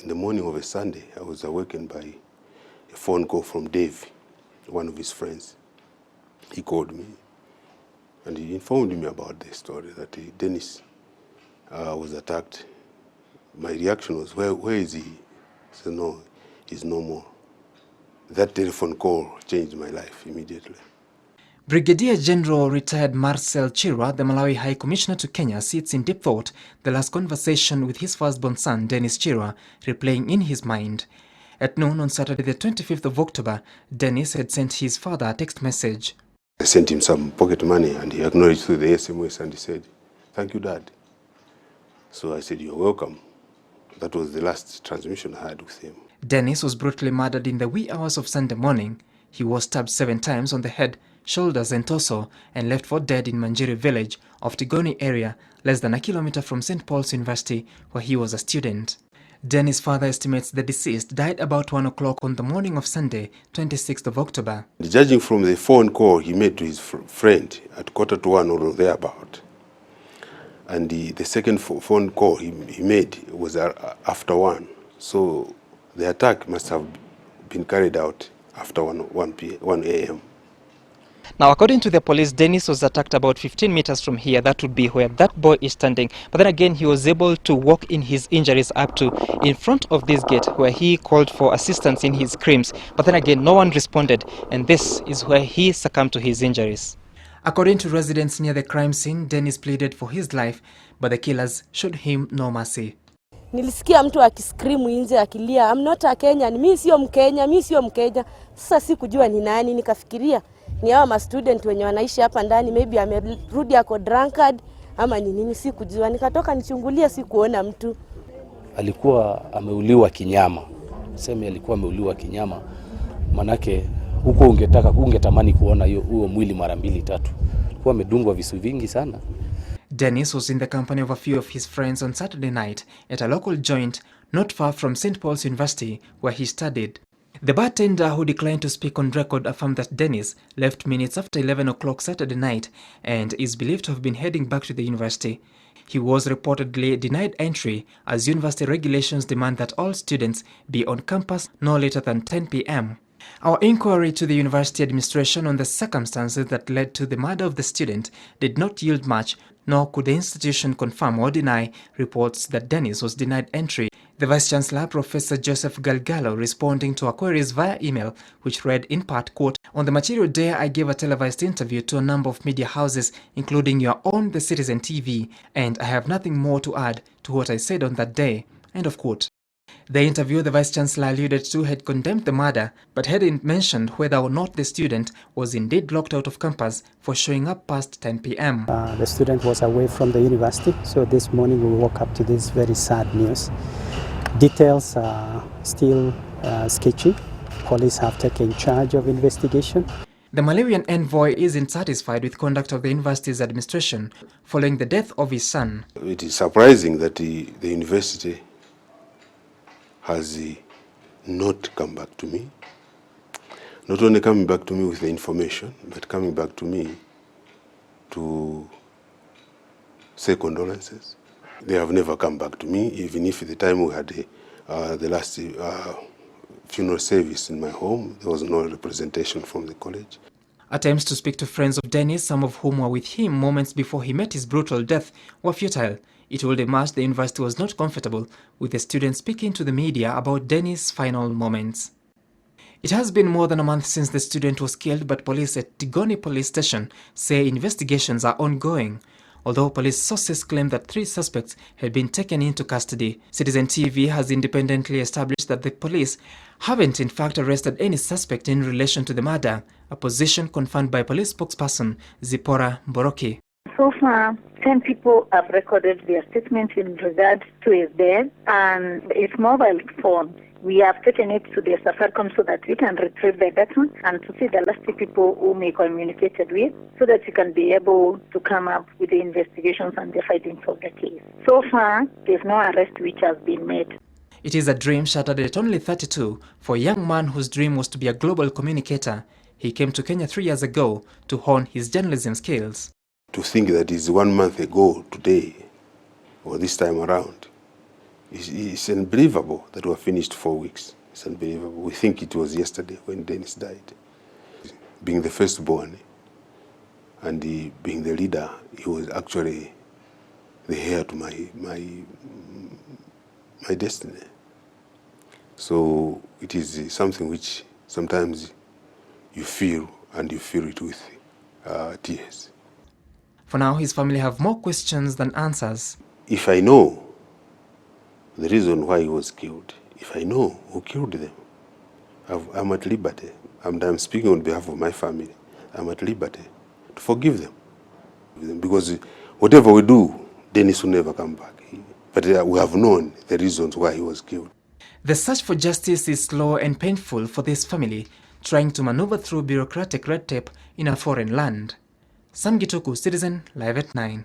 in the morning of a Sunday, I was awakened by a phone call from Dave, one of his friends. He called me and he informed me about the story that Dennis was attacked. My reaction was, where is he? He said, no, he's no more. That telephone call changed my life immediately. Brigadier General retired Marcel Chira, the Malawi High Commissioner to Kenya, sits in deep thought, the last conversation with his firstborn son, Dennis Chira, replaying in his mind. At noon on Saturday the 25th of October, Dennis had sent his father a text message. I sent him some pocket money and he acknowledged through the SMS and he said, "Thank you, Dad." So I said, "You're welcome." That was the last transmission I had with him. Dennis was brutally murdered in the wee hours of Sunday morning. He was stabbed 7 times on the head, shoulders and torso and left for dead in Manjiri village of Tigoni area, less than a kilometer from St. Paul's University, where he was a student. Dennis' father estimates the deceased died about 1 o'clock on the morning of Sunday, 26th of October. Judging from the phone call he made to his friend at 1:45 or thereabout, and the second phone call he made was after 1. So the attack must have been carried out after 1 a.m. Now, according to the police, Dennis was attacked about 15 meters from here. That would be where that boy is standing. But then again, he was able to walk in his injuries up to in front of this gate where he called for assistance in his screams. But then again, no one responded. And this is where he succumbed to his injuries. According to residents near the crime scene, Dennis pleaded for his life, but the killers showed him no mercy. Nilisikia mtu akiskrimu nje akilia, "I'm not a Kenyan, mimi sio Mkenya, mimi sio Mkenya." Sasa sikujua ni nani, nikafikiria ni hawa ma student wenye wanaishi hapa ndani, maybe amerudi ako drunkard ama ni nini, sikujua. Nikatoka nichungulia, sikuona mtu. Alikuwa ameuliwa kinyama. Sema alikuwa ameuliwa kinyama. Manake huko ungetamani kuona huo mwili mara 2-3. Alikuwa amedungwa visu vingi sana. Dennis was in the company of a few of his friends on Saturday night at a local joint not far from St. Paul's University, where he studied. The bartender, who declined to speak on record, affirmed that Dennis left minutes after 11 o'clock Saturday night and is believed to have been heading back to the university. He was reportedly denied entry as university regulations demand that all students be on campus no later than 10 p.m. Our inquiry to the university administration on the circumstances that led to the murder of the student did not yield much, nor could the institution confirm or deny reports that Dennis was denied entry. The Vice-Chancellor, Professor Joseph Galgalo, responding to our queries via email, which read in part, quote, "On the material day, I gave a televised interview to a number of media houses, including your own, The Citizen TV, and I have nothing more to add to what I said on that day," end of quote. The interview the Vice-Chancellor alluded to had condemned the murder, but hadn't mentioned whether or not the student was indeed locked out of campus for showing up past 10 p.m. The student was away from the university, so this morning we woke up to this very sad news. Details are still sketchy. Police have taken charge of investigation. The Malawian envoy isn't satisfied with conduct of the university's administration following the death of his son. It is surprising that the university has not come back to me. Not only coming back to me with the information, but coming back to me to say condolences. They have never come back to me, even if at the time we had the last funeral service in my home, there was no representation from the college. Attempts to speak to friends of Dennis, some of whom were with him moments before he met his brutal death, were futile. It will emerge the university was not comfortable with the students speaking to the media about Dennis' final moments. It has been more than a month since the student was killed, but police at Tigoni police station say investigations are ongoing. Although police sources claim that 3 suspects had been taken into custody, Citizen TV has independently established that the police haven't in fact arrested any suspect in relation to the murder, a position confirmed by police spokesperson Zipporah Mboroki. So far, 10 people have recorded their statements in regard to his death and his mobile phone. We have taken it to the Safaricom so that we can retrieve the data and to see the last people whom we communicated with so that we can be able to come up with the investigations and the findings of the case. So far, there's no arrest which has been made. It is a dream shattered at only 32 for a young man whose dream was to be a global communicator. He came to Kenya 3 years ago to hone his journalism skills. To think that it's 1 month ago today, or this time around, It's unbelievable that we finished 4 weeks. It's unbelievable. We think it was yesterday when Dennis died. Being the firstborn and being the leader, he was actually the heir to my destiny. So it is something which sometimes you feel, and you feel it with tears. For now, his family have more questions than answers. If I know the reason why he was killed, if I know who killed them, I'm at liberty. I'm speaking on behalf of my family. I'm at liberty to forgive them. Because whatever we do, Dennis will never come back. But we have known the reasons why he was killed. The search for justice is slow and painful for this family, trying to maneuver through bureaucratic red tape in a foreign land. Sam Gituku, Citizen, Live at 9.